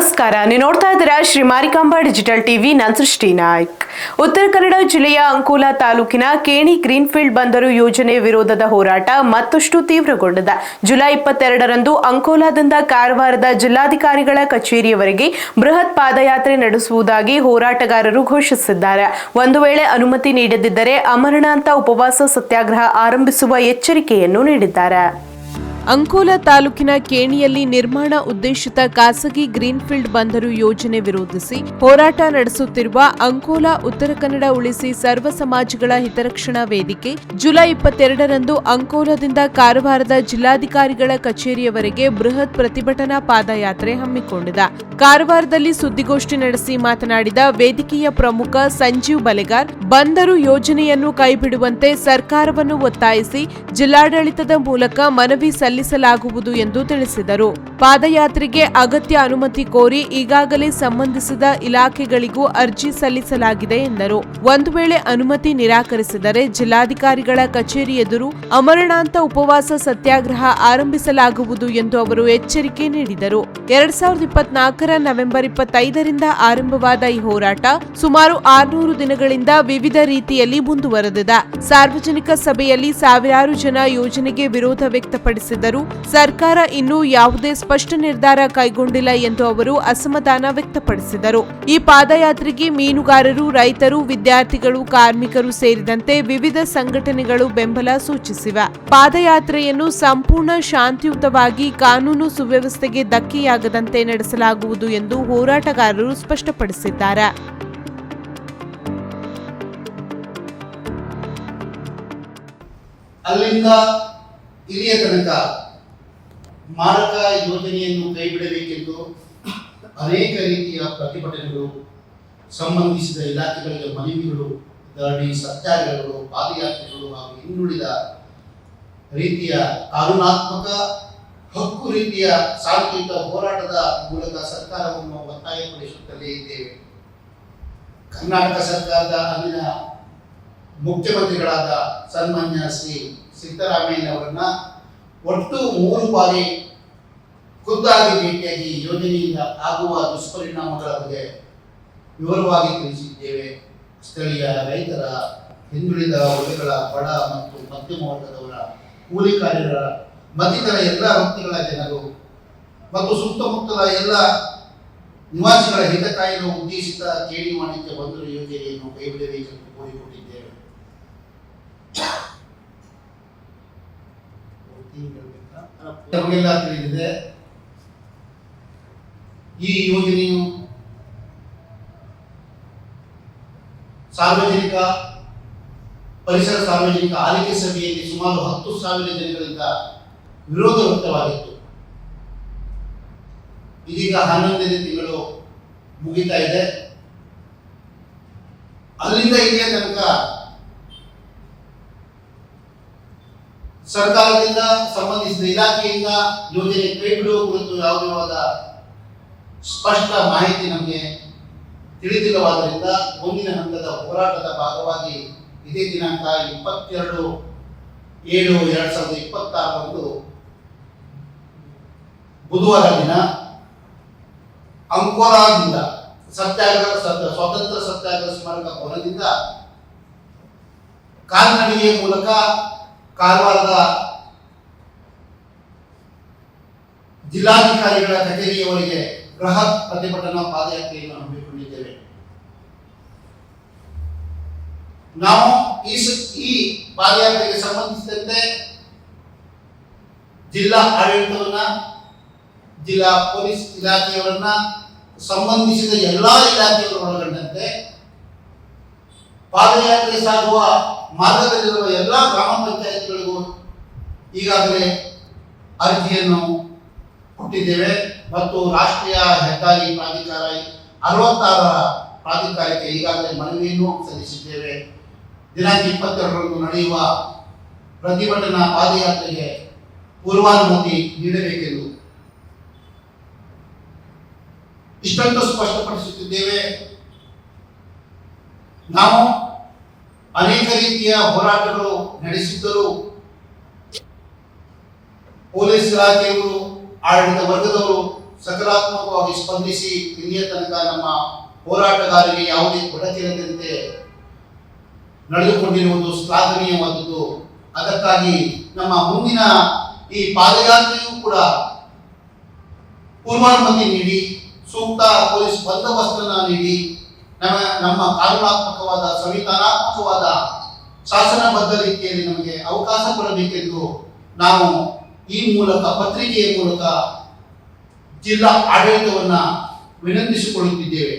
ನಮಸ್ಕಾರ, ನೀವು ನೋಡ್ತಾ ಇದ್ದೀರಾ ಶ್ರೀ ಮಾರಿಕಾಂಬಾ ಡಿಜಿಟಲ್ ಟಿವಿ. ನಾನು ಸೃಷ್ಟಿ ನಾಯ್ಕ್. ಉತ್ತರ ಕನ್ನಡ ಜಿಲ್ಲೆಯ ಅಂಕೋಲಾ ತಾಲೂಕಿನ ಕೇಣಿ ಗ್ರೀನ್ಫೀಲ್ಡ್ ಬಂದರು ಯೋಜನೆ ವಿರೋಧದ ಹೋರಾಟ ಮತ್ತಷ್ಟು ತೀವ್ರಗೊಂಡಿದೆ. ಜುಲೈ 22ರಂದು ಅಂಕೋಲಾದಿಂದ ಕಾರವಾರದ ಜಿಲ್ಲಾಧಿಕಾರಿಗಳ ಕಚೇರಿಯವರೆಗೆ ಬೃಹತ್ ಪಾದಯಾತ್ರೆ ನಡೆಸುವುದಾಗಿ ಹೋರಾಟಗಾರರು ಘೋಷಿಸಿದ್ದಾರೆ. ಒಂದು ವೇಳೆ ಅನುಮತಿ ನೀಡದಿದ್ದರೆ ಅಮರಣಾಂತ ಉಪವಾಸ ಸತ್ಯಾಗ್ರಹ ಆರಂಭಿಸುವ ಎಚ್ಚರಿಕೆಯನ್ನು ನೀಡಿದ್ದಾರೆ. ಅಂಕೋಲಾ ತಾಲೂಕಿನ ಕೇಣಿಯಲ್ಲಿ ನಿರ್ಮಾಣ ಉದ್ದೇಶಿತ ಖಾಸಗಿ ಗ್ರೀನ್ಫೀಲ್ಡ್ ಬಂದರು ಯೋಜನೆ ವಿರೋಧಿಸಿ ಹೋರಾಟ ನಡೆಸುತ್ತಿರುವ ಅಂಕೋಲಾ ಉತ್ತರ ಕನ್ನಡ ಉಳಿಸಿ ಸರ್ವ ಸಮಾಜಗಳ ಹಿತರಕ್ಷಣಾ ವೇದಿಕೆ ಜುಲೈ 22ರಂದು ಅಂಕೋಲಾದಿಂದ ಕಾರವಾರದ ಜಿಲ್ಲಾಧಿಕಾರಿಗಳ ಕಚೇರಿಯವರೆಗೆ ಬೃಹತ್ ಪ್ರತಿಭಟನಾ ಪಾದಯಾತ್ರೆ ಹಮ್ಮಿಕೊಂಡಿದೆ. ಕಾರವಾರದಲ್ಲಿ ಸುದ್ದಿಗೋಷ್ಠಿ ನಡೆಸಿ ಮಾತನಾಡಿದ ವೇದಿಕೆಯ ಪ್ರಮುಖ ಸಂಜೀವ್ ಬಲೆಗಾರ್, ಬಂದರು ಯೋಜನೆಯನ್ನು ಕೈಬಿಡುವಂತೆ ಸರ್ಕಾರವನ್ನು ಒತ್ತಾಯಿಸಿ ಜಿಲ್ಲಾಡಳಿತದ ಮೂಲಕ ಮನವಿ ಸಲ್ಲಿಸಲಾಗುವುದು ಎಂದು ತಿಳಿಸಿದರು. ಪಾದಯಾತ್ರೆಗೆ ಅಗತ್ಯ ಅನುಮತಿ ಕೋರಿ ಈಗಾಗಲೇ ಸಂಬಂಧಿಸಿದ ಇಲಾಖೆಗಳಿಗೂ ಅರ್ಜಿ ಸಲ್ಲಿಸಲಾಗಿದೆ ಎಂದರು. ಒಂದು ವೇಳೆ ಅನುಮತಿ ನಿರಾಕರಿಸಿದರೆ ಜಿಲ್ಲಾಧಿಕಾರಿಗಳ ಕಚೇರಿ ಎದುರು ಅಮರಣಾಂತ ಉಪವಾಸ ಸತ್ಯಾಗ್ರಹ ಆರಂಭಿಸಲಾಗುವುದು ಎಂದು ಅವರು ಎಚ್ಚರಿಕೆ ನೀಡಿದರು. 2024ರ ನವೆಂಬರ್ 25ರಿಂದ ಆರಂಭವಾದ ಈ ಹೋರಾಟ ಸುಮಾರು 600 ದಿನಗಳಿಂದ ವಿವಿಧ ರೀತಿಯಲ್ಲಿ ಮುಂದುವರೆದಿದೆ. ಸಾರ್ವಜನಿಕ ಸಭೆಯಲ್ಲಿ ಸಾವಿರಾರು ಜನ ಯೋಜನೆಗೆ ವಿರೋಧ ವ್ಯಕ್ತಪಡಿಸಿದ್ದರೂ ಸರ್ಕಾರ ಇನ್ನೂ ಯಾವುದೇ ಸ್ಪಷ್ಟ ನಿರ್ಧಾರ ಕೈಗೊಂಡಿಲ್ಲ ಎಂದು ಅವರು ಅಸಮಾಧಾನ ವ್ಯಕ್ತಪಡಿಸಿದರು. ಈ ಪಾದಯಾತ್ರೆಗೆ ಮೀನುಗಾರರು, ರೈತರು, ವಿದ್ಯಾರ್ಥಿಗಳು, ಕಾರ್ಮಿಕರು ಸೇರಿದಂತೆ ವಿವಿಧ ಸಂಘಟನೆಗಳು ಬೆಂಬಲ ಸೂಚಿಸಿವೆ. ಪಾದಯಾತ್ರೆಯನ್ನು ಸಂಪೂರ್ಣ ಶಾಂತಿಯುತವಾಗಿ ಕಾನೂನು ಸುವ್ಯವಸ್ಥೆಗೆ ಧಕ್ಕೆಯಾಗದಂತೆ ನಡೆಸಲಾಗುವುದು ಎಂದು ಹೋರಾಟಗಾರರು ಸ್ಪಷ್ಟಪಡಿಸಿದ್ದಾರೆ. ಅಲ್ಲಿಂದ ಇಲ್ಲಿಯ ತನಕ ಮಾರಕ ಯೋಜನೆಯನ್ನು ಕೈಬಿಡಬೇಕೆಂದು ಅನೇಕ ರೀತಿಯ ಪ್ರತಿಭಟನೆಗಳು, ಸಂಬಂಧಿಸಿದ ಇಲಾಖೆಗಳಿಗೆ ಮನವಿಗಳು, ಧರಣಿ, ಸತ್ಯಾಗ್ರಹಗಳು, ಪಾದಯಾತ್ರೆಗಳು ಹಾಗೂ ಇನ್ನುಳಿದ ರೀತಿಯ ಕಾನೂನಾತ್ಮಕ ಹಕ್ಕು ರೀತಿಯ ಶಾಂತಿಯುತ ಹೋರಾಟದ ಮೂಲಕ ಸರ್ಕಾರವನ್ನು ಒತ್ತಾಯಪಡಿಸುತ್ತಲೇ ಇದ್ದೇವೆ. ಕರ್ನಾಟಕ ಸರ್ಕಾರದ ಅಂದಿನ ಮುಖ್ಯಮಂತ್ರಿಗಳಾದ ಸನ್ಮಾನ್ಯ ಶ್ರೀ ಸಿದ್ದರಾಮಯ್ಯನವರನ್ನ ಒಟ್ಟು 3 ಬಾರಿ ಖುದ್ದಾಗಿ ಭೇಟಿಯಾಗಿ ಯೋಜನೆಯಿಂದ ಆಗುವ ದುಷ್ಪರಿಣಾಮಗಳ ಬಗ್ಗೆ ವಿವರವಾಗಿ ತಿಳಿಸಿದ್ದೇವೆ. ಸ್ಥಳೀಯ ರೈತರ, ಹಿಂದುಳಿದ ವರ್ಗಗಳ, ಬಡ ಮತ್ತು ಮಧ್ಯಮ ವರ್ಗದವರ, ಕೂಲಿ ಕಾರ್ಮಿಕರ ಮತ್ತಿತರ ಎಲ್ಲ ವೃತ್ತಿಗಳ ಜನರು ಮತ್ತು ಸುತ್ತಮುತ್ತಲ ಎಲ್ಲ ನಿವಾಸಿಗಳ ಹಿತ ಕಾಯಲು ಉದ್ದೇಶಿತ ಕೇಣಿ ವಾಣಿಜ್ಯ ಬಂದರು ಯೋಜನೆಯನ್ನು ಕೈಬಿಡಬೇಕೆಂದು ಕೋರಿಕೊಂಡಿದ್ದೇವೆ. ನಮಗೆಲ್ಲ ತಿಳಿದಿದೆ, ಈ ಯೋಜನೆಯು ಪರಿಸರ ಸಾರ್ವಜನಿಕ ಆಲಿಕೆ ಸಭೆಯಲ್ಲಿ ಸುಮಾರು 10,000 ಜನಗಳಿಂದ ವಿರೋಧ ವ್ಯಕ್ತವಾಗಿತ್ತು. ಇದೀಗ 11ನೇ ತಿಂಗಳು ಮುಗಿತಾ ಇದೆ. ಅಲ್ಲಿಂದ ಇಲ್ಲಿಯ ತನಕ ಸರ್ಕಾರದಿಂದ ಸಂಬಂಧಿಸಿದ ಇಲಾಖೆಯಿಂದ ಯೋಜನೆ ಕೈಬಿಡುವ ಕುರಿತು ಯಾವುದಾದ ಸ್ಪಷ್ಟ ಮಾಹಿತಿ ನಮಗೆ ತಿಳಿದಿಲ್ಲವಾದ್ದರಿಂದ ಮುಂದಿನ ಹಂತದ ಹೋರಾಟದ ಭಾಗವಾಗಿ ಇದೇ ದಿನಾಂಕ 22/7/2026 ಬುಧವಾರ ದಿನ ಅಂಕೋಲಾದಿಂದ ಸ್ವತಂತ್ರ ಸತ್ಯಾಗ್ರಹ ಸ್ಮಾರಕ ಭವನದಿಂದ ಕಾಲ್ನಡಿಗೆ ಮೂಲಕ ಕಾರವಾರದ ಜಿಲ್ಲಾಧಿಕಾರಿಗಳ ಕಚೇರಿಯವರೆಗೆ ಬೃಹತ್ ಪ್ರತಿಭಟನಾ ಪಾದಯಾತ್ರೆಯನ್ನು ಹಮ್ಮಿಕೊಂಡಿದ್ದೇವೆ. ನಾವು ಈ ಪಾದಯಾತ್ರೆಗೆ ಸಂಬಂಧಿಸಿದಂತೆ ಜಿಲ್ಲಾ ಆಡಳಿತವನ್ನ, ಜಿಲ್ಲಾ ಪೊಲೀಸ್ ಇಲಾಖೆಯವರನ್ನ, ಸಂಬಂಧಿಸಿದ ಎಲ್ಲಾ ಇಲಾಖೆಯನ್ನು ಒಳಗೊಂಡಂತೆ ಪಾದಯಾತ್ರೆ ಸಾಗುವ ಮಾರ್ಗದಲ್ಲಿರುವ ಎಲ್ಲಾ ಗ್ರಾಮ ಪಂಚಾಯತ್ಗಳಿಗೂ ಈಗಾಗಲೇ ಅರ್ಜಿಯನ್ನು ಕೊಟ್ಟಿದ್ದೇವೆ ಮತ್ತು ರಾಷ್ಟ್ರೀಯ ಹೆದ್ದಾರಿ ಪ್ರಾಧಿಕಾರ 66ರ ಪ್ರಾಧಿಕಾರಕ್ಕೆ ಈಗಾಗಲೇ ಮನವಿಯನ್ನು ಸಲ್ಲಿಸಿದ್ದೇವೆ. ದಿನಾಂಕ 22ರಂದು ನಡೆಯುವ ಪ್ರತಿಭಟನಾ ಪಾದಯಾತ್ರೆಗೆ ಪೂರ್ವಾನುಮತಿ ನೀಡಬೇಕೆಂದು ಇಷ್ಟೊಂದು ಸ್ಪಷ್ಟಪಡಿಸುತ್ತಿದ್ದೇವೆ. ನಾವು ಅನೇಕ ರೀತಿಯ ಹೋರಾಟಗಳು ನಡೆಸಿದ್ದರೂ ಪೊಲೀಸ್ ಇಲಾಖೆಯವರು, ಆಡಳಿತ ವರ್ಗದವರು, ಸಕಾರಾತ್ಮಕವಾಗಿ ಸ್ಪಂದಿಸಿ ಇಲ್ಲಿಯ ತನಕ ನಮ್ಮ ಹೋರಾಟಗಾರರಿಗೆ ಯಾವುದೇ ಕೊರತೆಯಿಲ್ಲದಂತೆ ನಡೆದುಕೊಂಡಿರುವುದು ಶ್ಲಾಘನೀಯವಾದದ್ದು. ಅದಕ್ಕಾಗಿ ನಮ್ಮ ಮುಂದಿನ ಈ ಪಾದಯಾತ್ರೆಯೂ ಕೂಡ ಪೂರ್ವಾನುಮತಿ ನೀಡಿ ಸೂಕ್ತ ಪೊಲೀಸ್ ಬಂದೋಬಸ್ತನ್ನು ನೀಡಿ ನಮ್ಮ ಕಾನೂನಾತ್ಮಕವಾದ ಸಂವಿಧಾನಾತ್ಮಕವಾದ ಶಾಸನಬದ್ಧ ರೀತಿಯಲ್ಲಿ ನಮಗೆ ಅವಕಾಶ ಕೊಡಬೇಕೆಂದು ನಾವು ಈ ಮೂಲಕ ಪತ್ರಿಕೆಯ ಮೂಲಕ ಜಿಲ್ಲಾ ಆಡಳಿತವನ್ನು ವಿನಂತಿಸಿಕೊಳ್ಳುತ್ತಿದ್ದೇವೆ.